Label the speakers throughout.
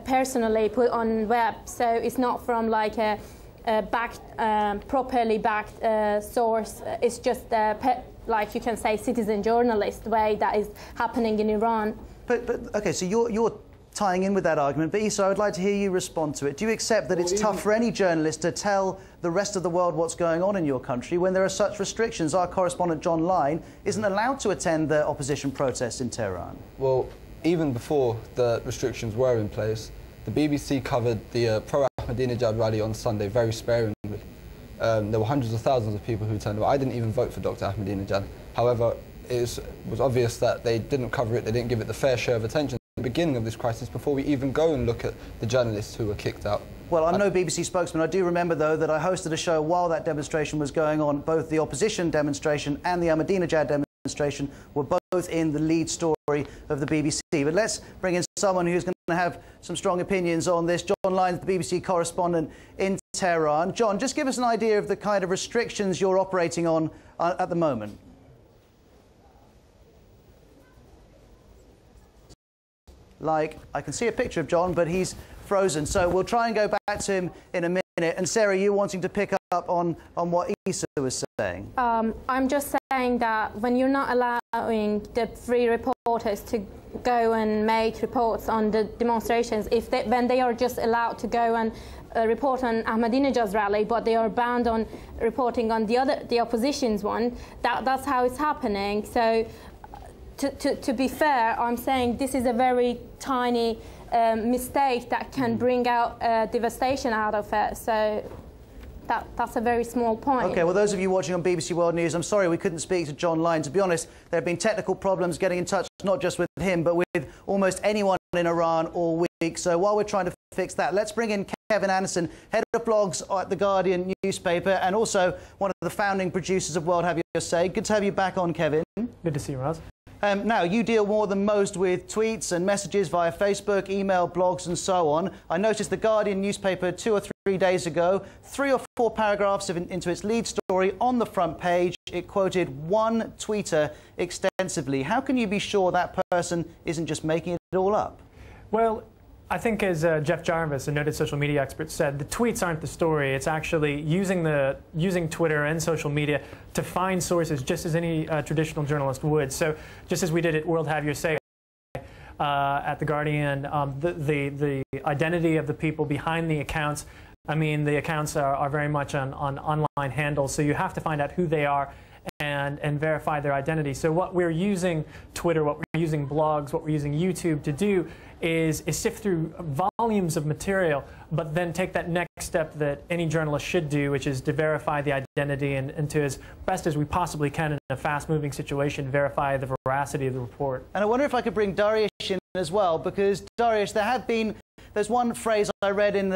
Speaker 1: personally put on web, so it's not from like a properly backed source. It's just like you can say citizen journalist way that is happening in Iran.
Speaker 2: But okay, so you're tying in with that argument, but Issa, I would like to hear you respond to it. Do you accept that it's tough for any journalist to tell the rest of the world what's going on in your country when there are such restrictions? Our correspondent John Line isn't allowed to attend the opposition protests in Tehran.
Speaker 3: Well, even before the restrictions were in place, the BBC covered the pro-Ahmadinejad rally on Sunday very sparingly. There were hundreds of thousands of people who turned up. I didn't even vote for Dr. Ahmadinejad. However, it was obvious that they didn't cover it, they didn't give it the fair share of attention at the beginning of this crisis before we even go and look at the journalists who were kicked out.
Speaker 2: Well, I'm no BBC spokesman. I do remember, though, that I hosted a show while that demonstration was going on. Both the opposition demonstration and the Ahmadinejad demonstration were both in the lead story of the BBC. But let's bring in someone who's going to have some strong opinions on this. John Lyons, the BBC correspondent in Tehran. John, just give us an idea of the kind of restrictions you're operating on at the moment. Like, I can see a picture of John, but he's frozen. So we'll try and go back to him in a minute. And Sarah, you wanting to pick up on what Issa was saying?
Speaker 1: I'm just saying that when you're not allowing the free reporters to go and make reports on the demonstrations, when they are just allowed to go and report on Ahmadinejad's rally, but they are banned on reporting on the opposition's one, that's how it's happening. So to be fair, I'm saying this is a very tiny mistake that can bring out devastation out of it. So that's a very small point.
Speaker 2: OK, well, those of you watching on BBC World News, I'm sorry we couldn't speak to John Lyons. To be honest, there have been technical problems getting in touch, not just with him, but with almost anyone in Iran all week. So while we're trying to fix that, let's bring in Kevin Anderson, head of blogs at The Guardian newspaper, and also one of the founding producers of World Have Your Say. Good to have you back on, Kevin.
Speaker 4: Good to see you, Raz.
Speaker 2: Now, you deal more than most with tweets and messages via Facebook, email, blogs and so on. I noticed The Guardian newspaper 2 or 3 days ago, 3 or 4 paragraphs into its lead story on the front page, it quoted one tweeter extensively. How can you be sure that person isn't just making it all up?
Speaker 4: Well, I think, as Jeff Jarvis, a noted social media expert, said, the tweets aren't the story. It's actually using Twitter and social media to find sources, just as any traditional journalist would. So, just as we did at World Have Your Say at The Guardian, the identity of the people behind the accounts. I mean, the accounts are very much on online handles, so you have to find out who they are and verify their identity. So what we're using Twitter, what we're using blogs, what we're using YouTube to do is sift through volumes of material, but then take that next step that any journalist should do, which is to verify the identity and to, as best as we possibly can in a fast-moving situation, verify the veracity of the report.
Speaker 2: And I wonder if I could bring Dariush in as well, because Dariush, there's one phrase I read on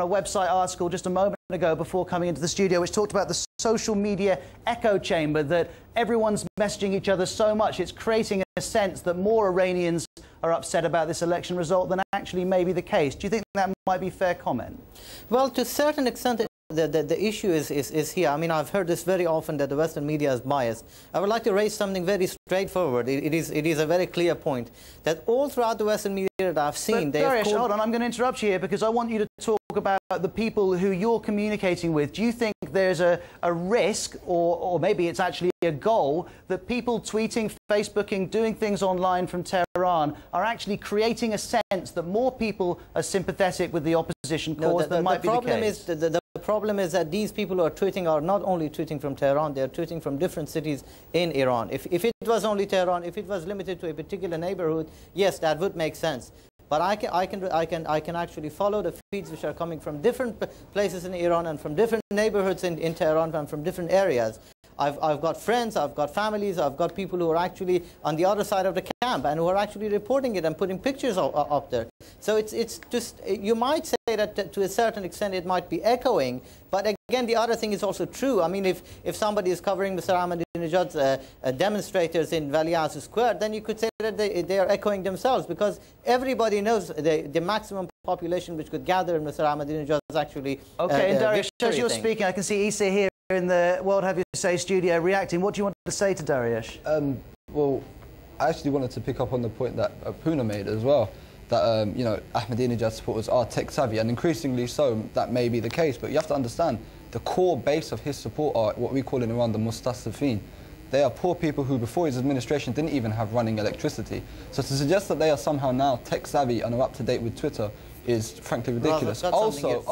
Speaker 2: a website article just a moment ago before coming into the studio, which talked about the social media echo chamber, that everyone's messaging each other so much, it's creating a sense that more Iranians are upset about this election result than actually may be the case. Do you think that might be a fair comment?
Speaker 5: Well, to a certain extent, the issue is here. I mean, I've heard this very often, that the Western media is biased. I would like to raise something very straightforward. It is a very clear point that all throughout the Western media that I've seen...
Speaker 2: Dariush, hold on, I'm going to interrupt you here because I want you to talk about the people who you're communicating with. Do you think there's a risk, or maybe it's actually a goal, that people tweeting, Facebooking, doing things online from Tehran are actually creating a sense that more people are sympathetic with the opposition cause than might be the case?
Speaker 5: The problem is that these people who are tweeting are not only tweeting from Tehran, they are tweeting from different cities in Iran. If it was only Tehran, if it was limited to a particular neighborhood, yes, that would make sense. But I can actually follow the feeds which are coming from different places in Iran and from different neighborhoods in Tehran and from different areas. I've got friends, I've got families, I've got people who are actually on the other side of the camp and who are actually reporting it and putting pictures up there. So it's just, you might say that to a certain extent it might be echoing, but again, the other thing is also true. I mean, if somebody is covering Mr. Ahmadinejad's demonstrators in Valiaz Square, then you could say that they are echoing themselves, because everybody knows the maximum population which could gather in Mr. Ahmadinejad is actually...
Speaker 2: Okay, and Dariush, as you're speaking, I can see Issa here in the World Have Your Say studio reacting. What do you want to say to Dariush?
Speaker 3: Well, I actually wanted to pick up on the point that Puna made as well. that you know, Ahmadinejad supporters are tech savvy, and increasingly so that may be the case. But you have to understand, the core base of his support are what we call in Iran the mustasifin. They are poor people who, before his administration, didn't even have running electricity. So to suggest that they are somehow now tech savvy and are up to date with Twitter is frankly ridiculous. Also,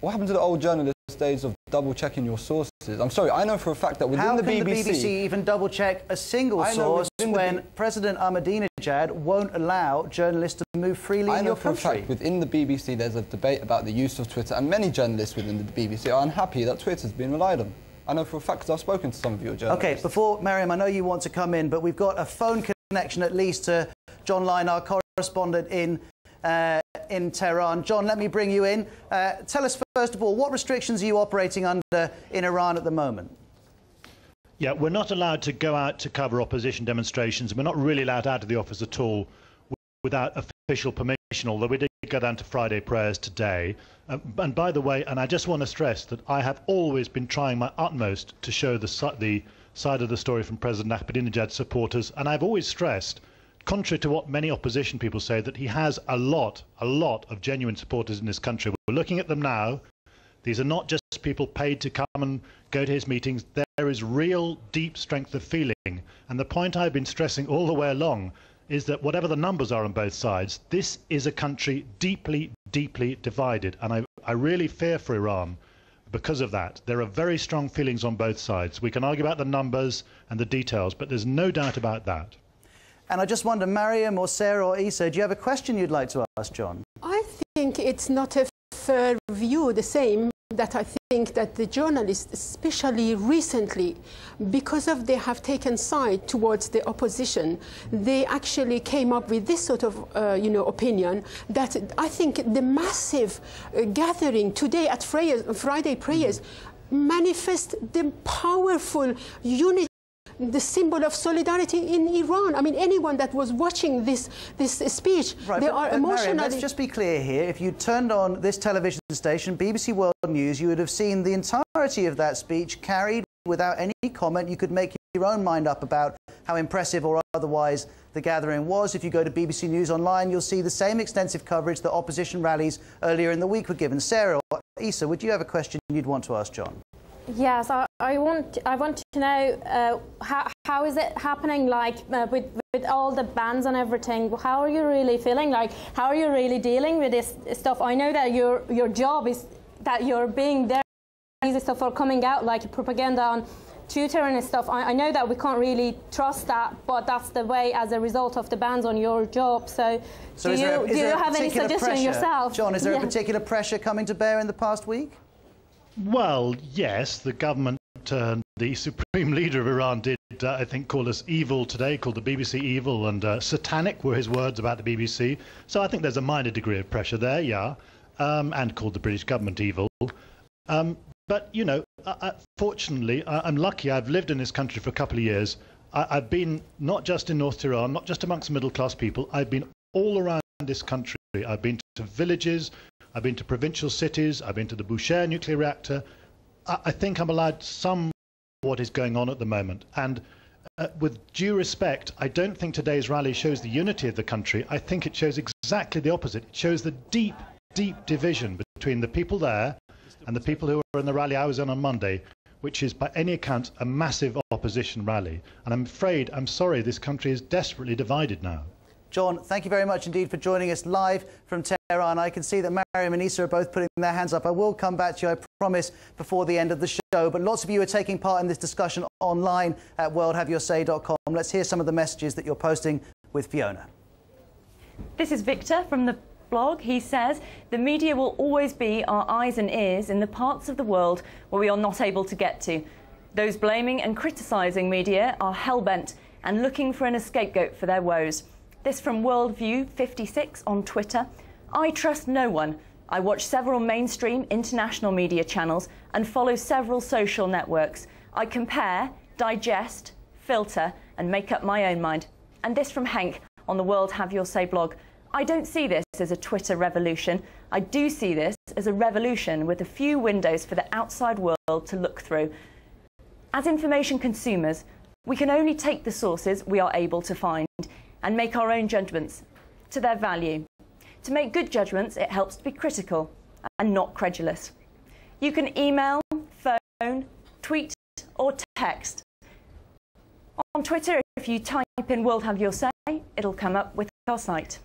Speaker 3: what happened to the old journalist days of double-checking your sources? I'm sorry, I know for a fact that within the BBC...
Speaker 2: How can the BBC even double-check a single source when President Ahmadinejad won't allow journalists to move freely in your country? I know for a fact within
Speaker 3: the BBC there's a debate about the use of Twitter, and many journalists within the BBC are unhappy that Twitter's been relied on. I know for a fact because I've spoken to some of your journalists. OK, before, Mariam, I know you want to come in, but we've got a phone connection at least to John Line, our correspondent in Tehran. John, let me bring you in. Tell us, first of all, what restrictions are you operating under in Iran at the moment?
Speaker 6: Yeah, we're not allowed to go out to cover opposition demonstrations. We're not really allowed out of the office at all without official permission, although we did go down to Friday prayers today. And by the way, and I just want to stress that I have always been trying my utmost to show the side of the story from President Ahmadinejad's supporters, and I've always stressed, contrary to what many opposition people say, that he has a lot of genuine supporters in this country. We're looking at them now. These are not just people paid to come and go to his meetings. There is real, deep strength of feeling. And the point I've been stressing all the way along is that whatever the numbers are on both sides, this is a country deeply, deeply divided. And I really fear for Iran because of that. There are very strong feelings on both sides. We can argue about the numbers and the details, but there's no doubt about that.
Speaker 2: And I just wonder, Mariam or Sarah or Issa, do you have a question you'd like to ask John?
Speaker 7: I think it's not a fair view, the same, that I think that the journalists, especially recently, because of they have taken side towards the opposition, they actually came up with this sort of, opinion that I think the massive gathering today at Friday prayers manifest the powerful unity, the symbol of solidarity in Iran. I mean, anyone that was watching this speech, right, they are emotionally...
Speaker 2: Mariam, let's just be clear here. If you turned on this television station, BBC World News, you would have seen the entirety of that speech carried without any comment. You could make your own mind up about how impressive or otherwise the gathering was. If you go to BBC News Online, you'll see the same extensive coverage that opposition rallies earlier in the week were given. Sarah or Issa, would you have a question you'd want to ask John?
Speaker 1: Yes, I want to know how is it happening, like with all the bans and everything. How are you really feeling? Like, how are you really dealing with this stuff? I know that your job is that you're being there. These stuff are coming out like propaganda on Twitter and stuff. I know that we can't really trust that, but that's the way as a result of the bans on your job. So do you have any suggestion yourself?
Speaker 2: John, is there a particular pressure coming to bear in the past week?
Speaker 6: Well, yes, the government and the supreme leader of Iran did, I think, call us evil today, called the BBC evil, and satanic were his words about the BBC. So I think there's a minor degree of pressure there, yeah, and called the British government evil. But, you know, fortunately, I'm lucky. I've lived in this country for a couple of years. I've been not just in North Tehran, not just amongst middle-class people. I've been all around this country. I've been to villages. I've been to provincial cities. I've been to the Bushehr nuclear reactor. I think I'm allowed some of what is going on at the moment. And with due respect, I don't think today's rally shows the unity of the country. I think it shows exactly the opposite. It shows the deep, deep division between the people there and the people who were in the rally I was on Monday, which is by any account a massive opposition rally. And I'm sorry, this country is desperately divided now.
Speaker 2: John, thank you very much indeed for joining us live from Tehran. I can see that Mariam and Issa are both putting their hands up. I will come back to you, I promise, before the end of the show. But lots of you are taking part in this discussion online at worldhaveyoursay.com. Let's hear some of the messages that you're posting with Fiona.
Speaker 8: This is Victor from the blog. He says, the media will always be our eyes and ears in the parts of the world where we are not able to get to. Those blaming and criticising media are hell-bent and looking for an scapegoat for their woes. This from Worldview56 on Twitter. I trust no one. I watch several mainstream international media channels and follow several social networks. I compare, digest, filter and make up my own mind. And this from Henk on the World Have Your Say blog. I don't see this as a Twitter revolution. I do see this as a revolution with a few windows for the outside world to look through. As information consumers, we can only take the sources we are able to find. and make our own judgments to their value. To make good judgments, it helps to be critical and not credulous. You can email, phone, tweet or text. On Twitter, if you type in "World Have Your Say," it'll come up with our site.